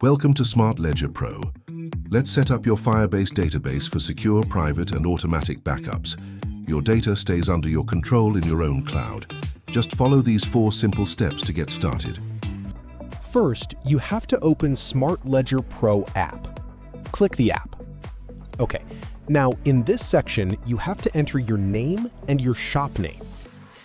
Welcome to Smart Ledger Pro. Let's set up your Firebase database for secure, private, and automatic backups. Your data stays under your control in your own cloud. Just follow these 4 simple steps to get started. First, you have to open Smart Ledger Pro app. Click the app. Okay, now in this section, you have to enter your name and your shop name.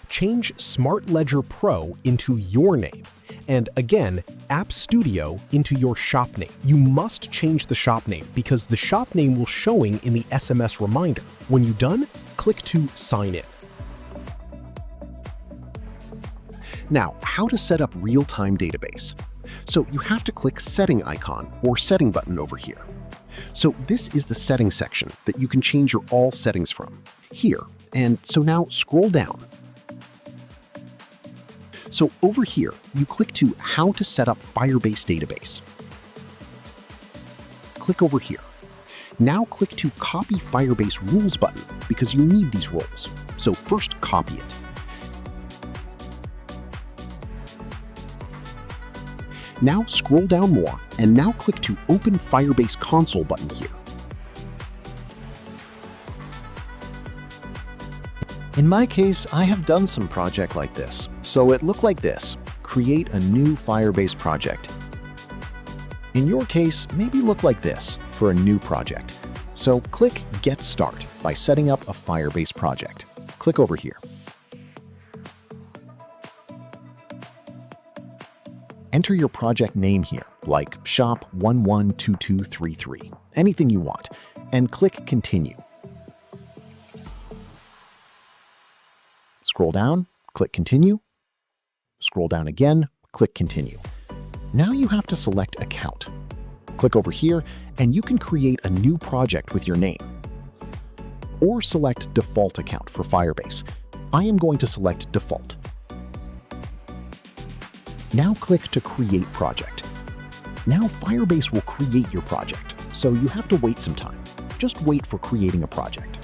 Change Smart Ledger Pro into your name, and again, App Studio into your shop name. You must change the shop name because the shop name will showing in the SMS reminder. When you're done, click to sign in. Now, how to set up real-time database? So you have to click Setting icon or Setting button over here. So this is the settings section that you can change your all settings from here. And so now scroll down. So over here, you click to How to set up Firebase Database. Click over here. Now click to Copy Firebase Rules button because you need these rules. So first copy it. Now scroll down more and now click to Open Firebase Console button here. In my case, I have done some project like this, so it looked like this. Create a new Firebase project. In your case, maybe look like this for a new project. So click Get Start by setting up a Firebase project. Click over here. Enter your project name here, like Shop112233, anything you want, and click Continue. Scroll down, click Continue. Scroll down again, click Continue. Now you have to select Account. Click over here, and you can create a new project with your name. Or select Default Account for Firebase. I am going to select Default. Now click to Create Project. Now Firebase will create your project, so you have to wait some time. Just wait for creating a project.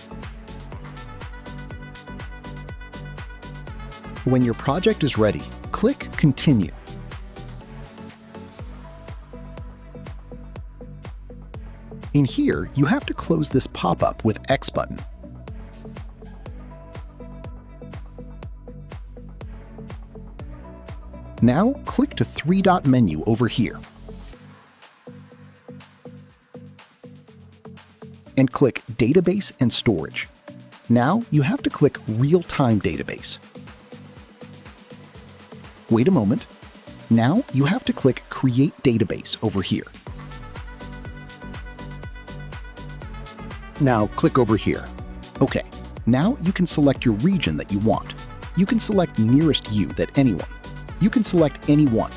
When your project is ready, click Continue. In here, you have to close this pop-up with X button. Now, click to 3-dot menu over here. And click Database and Storage. Now, you have to click Real-Time Database. Wait a moment. Now you have to click Create Database over here. Now click over here. Okay, now you can select your region that you want. You can select nearest you that anyone. You can select any one.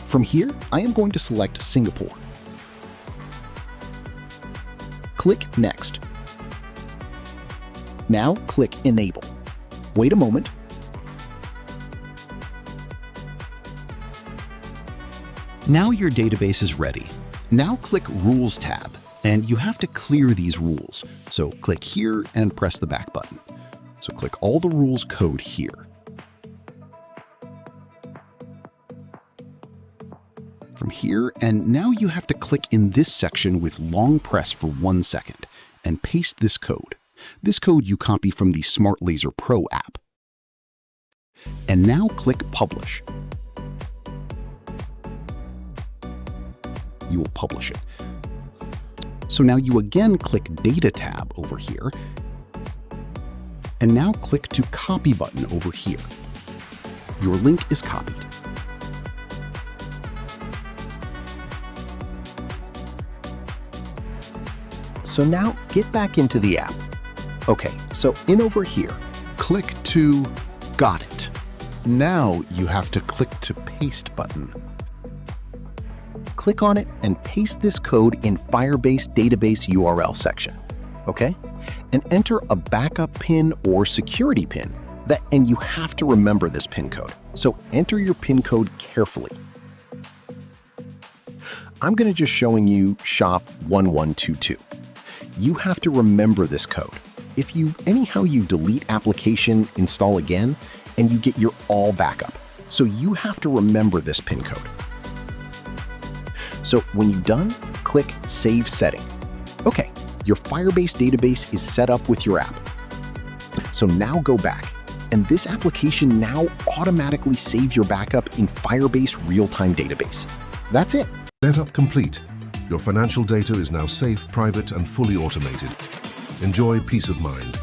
From here, I am going to select Singapore. Click Next. Now click Enable. Wait a moment. Now your database is ready. Now click Rules tab, and you have to clear these rules. So click here and press the back button. So click all the rules code here. From here, and now you have to click in this section with long press for 1 second and paste this code. This code you copy from the Smart Ledger Pro app. And now click Publish. You will publish it. So now you again click Data tab over here, and now click to Copy button over here. Your link is copied. So now get back into the app. Okay, so in over here, Click to Got it. Now you have to click to Paste button. click on it and paste this code in Firebase Database URL section, okay? And enter a backup pin or security pin, and you have to remember this pin code. So enter your pin code carefully. I'm going to just showing you shop1122. You have to remember this code. If you anyhow you delete application, install again, and you get your all backup. So you have to remember this pin code. So when you're done, click Save Setting. Okay, your Firebase database is set up with your app. So now go back, and this application now automatically saves your backup in Firebase Realtime Database. That's it. Setup complete. Your financial data is now safe, private, and fully automated. Enjoy peace of mind.